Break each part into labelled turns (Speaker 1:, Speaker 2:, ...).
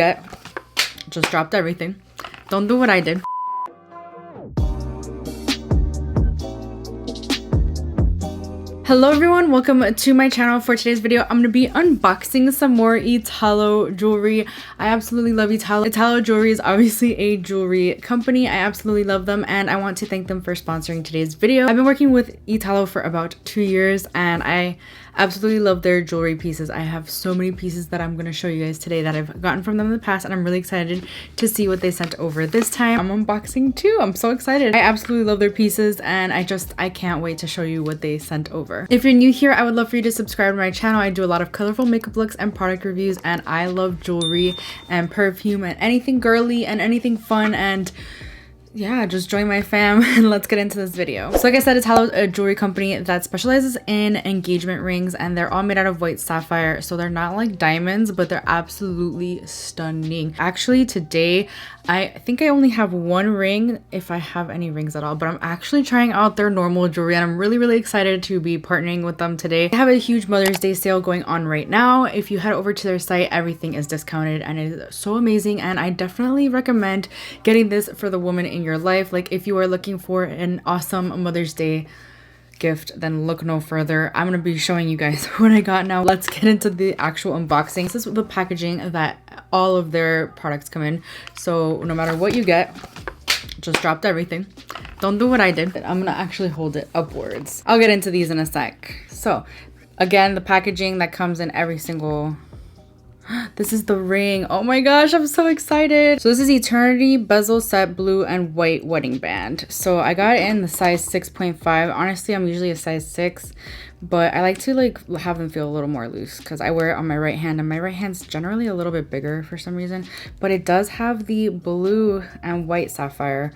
Speaker 1: Just dropped everything. Don't do what I did. Hello everyone, welcome to my channel. For today's video, I'm going to be unboxing some more Italo Jewelry. I absolutely love Italo. Italo Jewelry is obviously a jewelry company. I absolutely love them and I want to thank them for sponsoring today's video. I've been working with Italo for about 2 years and I absolutely love their jewelry pieces. I have so many pieces that I'm going to show you guys today that I've gotten from them in the past and I'm really excited to see what they sent over this time. I'm unboxing too. I'm so excited. I absolutely love their pieces and I can't wait to show you what they sent over. If you're new here, I would love for you to subscribe to my channel. I do a lot of colorful makeup looks and product reviews and I love jewelry and perfume and anything girly and anything fun, and yeah, just join my fam and let's get into this video. So like I said, Italo's a jewelry company that specializes in engagement rings and they're all made out of white sapphire. So they're not like diamonds, but they're absolutely stunning. Actually, today, I think I only have one ring, if I have any rings at all, but I'm actually trying out their normal jewelry and I'm really excited to be partnering with them today. They have a huge Mother's Day sale going on right now. If you head over to their site, everything is discounted and it is so amazing. And I definitely recommend getting this for the woman in your life. Like if you are looking for an awesome Mother's Day gift, then look no further. I'm gonna be showing you guys what I got now. Let's get into the actual unboxing. This is the packaging that all of their products come in. So no matter what you get, just dropped everything. Don't do what I did. I'm gonna actually hold it upwards. I'll get into these in a sec. So again, the packaging that comes in every single... This is the ring. Oh my gosh, I'm so excited. So this is Eternity Bezel Set Blue and White Wedding Band. So I got it in the size 6.5. Honestly, I'm usually a size 6, but I like to like have them feel a little more loose because I wear it on my right hand and my right hand's generally a little bit bigger for some reason, but it does have the blue and white sapphire.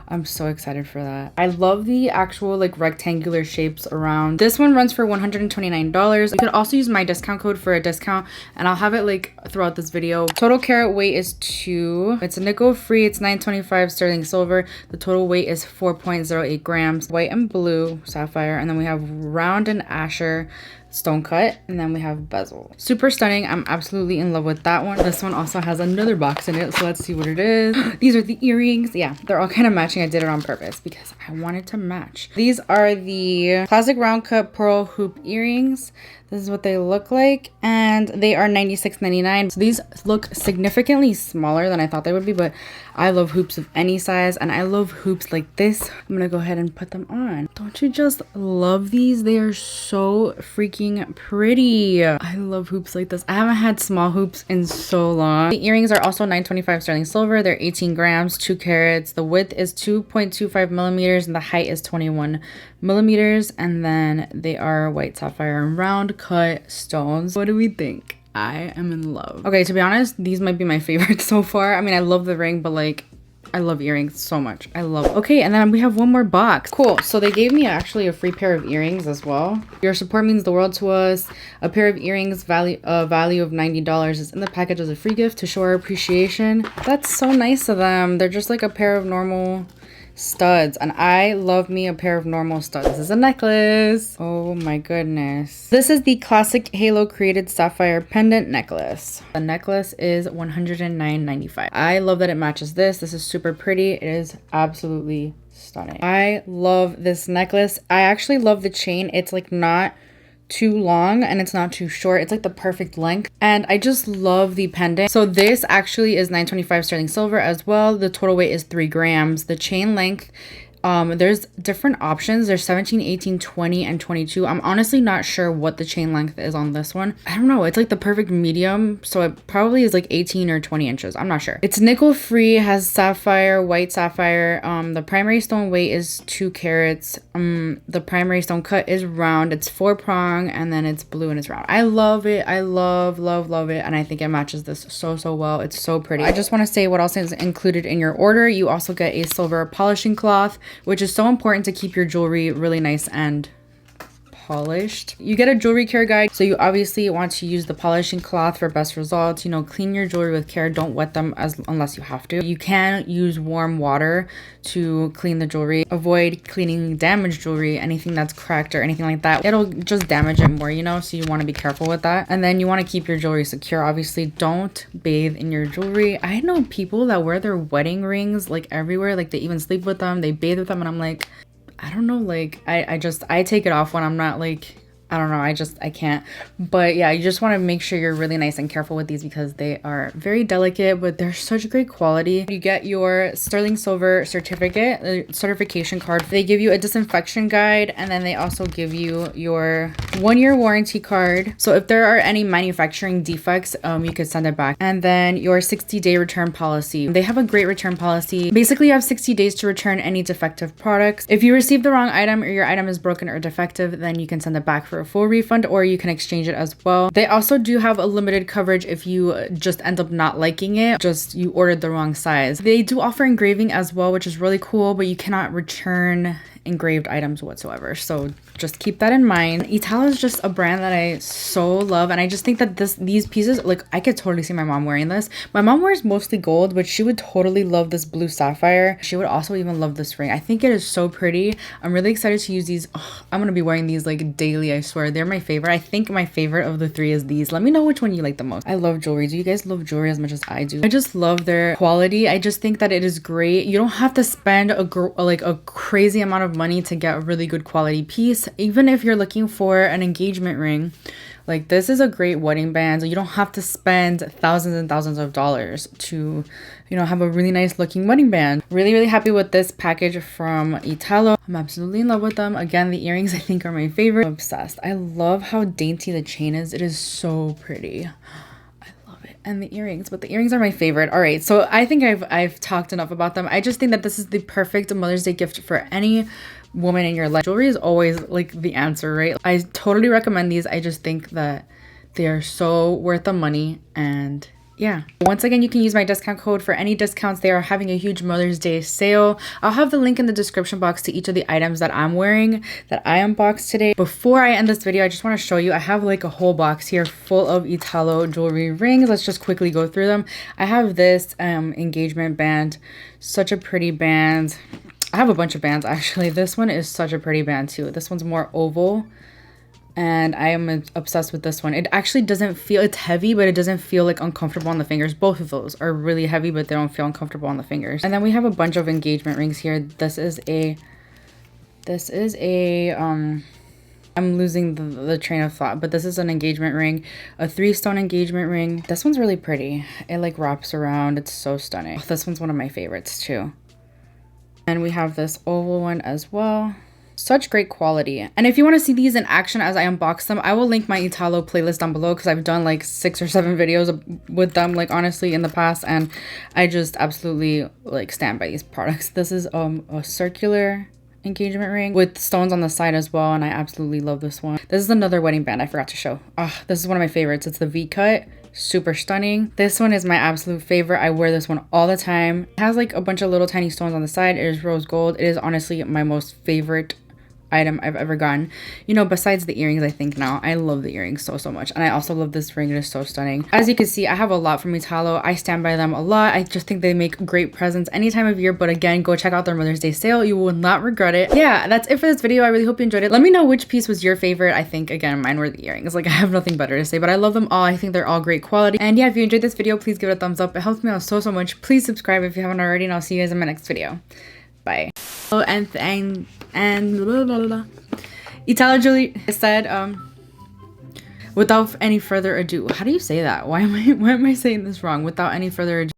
Speaker 1: I'm so excited for that. I love the actual like rectangular shapes around. This one runs for $129. You could also use my discount code for a discount and I'll have it like throughout this video. Total carat weight is 2. It's a nickel free. It's 925 sterling silver. The total weight is 4.08 grams. White and blue sapphire. And then we have round and Asher stone cut, and then we have bezel. Super stunning. I'm absolutely in love with that one. This one also has another box in it, so let's see what it is. These are the earrings. Yeah, they're all kind of matching. I did it on purpose because I wanted to match. These are the classic round cut pearl hoop earrings. This is what they look like, and they are $96.99. So these look significantly smaller than I thought they would be, but I love hoops of any size, and I love hoops like this. I'm gonna go ahead and put them on. Don't you just love these? They are so freaking pretty. I love hoops like this. I haven't had small hoops in so long. The earrings are also 925 sterling silver. They're 18 grams, 2 carats. The width is 2.25 millimeters, and the height is 21 millimeters, and then they are white sapphire and round cut stones. What do we think? I am in love. Okay, to be honest, these might be my favorites so far. I mean, I love the ring, but like I love earrings so much. I love it. Okay, and then we have one more box. Cool. So they gave me actually a free pair of earrings as well. Your support means the world to us. A pair of earrings value of $90 is in the package as a free gift to show our appreciation. That's so nice of them. They're just like a pair of normal studs, and I love me a pair of normal studs. This is a necklace. Oh my goodness. This is the classic halo created sapphire pendant necklace. The necklace is $109.95. I love that it matches this. This is super pretty. It is absolutely stunning. I love this necklace. I actually love the chain. It's like not too long and it's not too short. It's like the perfect length, and I just love the pendant. So this actually is 925 sterling silver as well. The total weight is 3 grams. The chain length, there's different options. There's 17, 18, 20, and 22. I'm honestly not sure what the chain length is on this one. I don't know. It's like the perfect medium, so it probably is like 18 or 20 inches. I'm not sure. It's nickel free, has sapphire, white sapphire. The primary stone weight is 2 carats. The primary stone cut is round. It's 4-prong, and then it's blue and it's round. I love it. I love it, and I think it matches this so well. It's so pretty. I just want to say what else is included in your order. You also get a silver polishing cloth, which is so important to keep your jewelry really nice and polished. You get a jewelry care guide, so you obviously want to use the polishing cloth for best results. You know, clean your jewelry with care. Don't wet them unless you have to. You can use warm water to clean the jewelry. Avoid cleaning damaged jewelry, anything that's cracked or anything like that. It'll just damage it more, you know, so you want to be careful with that. And then you want to keep your jewelry secure. Obviously, don't bathe in your jewelry. I know people that wear their wedding rings like everywhere, like they even sleep with them, they bathe with them, and I'm like, I don't know, like I take it off when I'm not like, I don't know, I can't. But yeah, you just want to make sure you're really nice and careful with these because they are very delicate, but they're such great quality. You get your sterling silver certificate, the certification card. They give you a disinfection guide, and then they also give you your 1-year warranty card. So if there are any manufacturing defects, you could send it back. And then your 60-day return policy. They have a great return policy. Basically, you have 60 days to return any defective products. If you receive the wrong item or your item is broken or defective, then you can send it back for a full refund, or you can exchange it as well. They also do have a limited coverage if you just end up not liking it, just you ordered the wrong size. They do offer engraving as well, which is really cool, but you cannot return engraved items whatsoever, so just keep that in mind. Italo is just a brand that I so love, and I just think that these pieces, like, I could totally see my mom wearing this. My mom wears mostly gold, but she would totally love this blue sapphire. She would also even love this ring. I think it is so pretty. I'm really excited to use these. Oh, I'm gonna be wearing these like daily, I swear. They're my favorite. I think my favorite of the 3 is these. Let me know which one you like the most. I love jewelry. Do you guys love jewelry as much as I do? I just love their quality. I just think that it is great. You don't have to spend a crazy amount of money to get a really good quality piece. Even if you're looking for an engagement ring, like, this is a great wedding band. You don't have to spend thousands and thousands of dollars to, you know, have a really nice looking wedding band. Really happy with this package from Italo. I'm absolutely in love with them. Again, the earrings I think are my favorite. I'm obsessed. I love how dainty the chain is. It is so pretty. And the earrings, but the earrings are my favorite. All right, so I think I've talked enough about them. I just think that this is the perfect Mother's Day gift for any woman in your life. Jewelry is always like the answer, right? I totally recommend these. I just think that they are so worth the money. And yeah, once again, you can use my discount code for any discounts. They are having a huge Mother's Day sale. I'll have the link in the description box to each of the items that I'm wearing, that I unboxed today. Before I end this video, I just want to show you, I have like a whole box here full of Italo jewelry rings. Let's just quickly go through them. I have this engagement band, such a pretty band. I have a bunch of bands actually. This one is such a pretty band too. This one's more oval, and I am obsessed with this one. It actually doesn't feel, it's heavy, but it doesn't feel like uncomfortable on the fingers. Both of those are really heavy, but they don't feel uncomfortable on the fingers. And then we have a bunch of engagement rings here. This is a I'm losing the train of thought, but this is an engagement ring, a 3-stone engagement ring. This one's really pretty. It like wraps around. It's so stunning. Oh, this one's one of my favorites too. And we have this oval one as well. Such great quality. And if you want to see these in action as I unbox them, I will link my Italo playlist down below, because I've done like 6 or 7 videos with them, like, honestly, in the past, and I just absolutely like stand by these products. This is a circular engagement ring with stones on the side as well, and I absolutely love this one. This is another wedding band I forgot to show. This is one of my favorites. It's the V-cut. Super stunning. This one is my absolute favorite. I wear this one all the time. It has like a bunch of little tiny stones on the side. It is rose gold. It is honestly my most favorite item I've ever gotten, you know, besides the earrings. I think now I love the earrings so much, and I also love this ring. It is so stunning. As you can see, I have a lot from Italo. I stand by them a lot. I just think they make great presents any time of year, but again, go check out their Mother's Day sale. You will not regret it. Yeah, that's it for this video. I really hope you enjoyed it. Let me know which piece was your favorite. I think, again, mine were the earrings. Like, I have nothing better to say, but I love them all. I think they're all great quality. And yeah, if you enjoyed this video, please give it a thumbs up. It helps me out so much. Please subscribe if you haven't already, and I'll see you guys in my next video. Bye. Oh, and blah, blah, blah. Italo Jewelry said, without any further ado. How do you say that? Why am I saying this wrong? Without any further ado.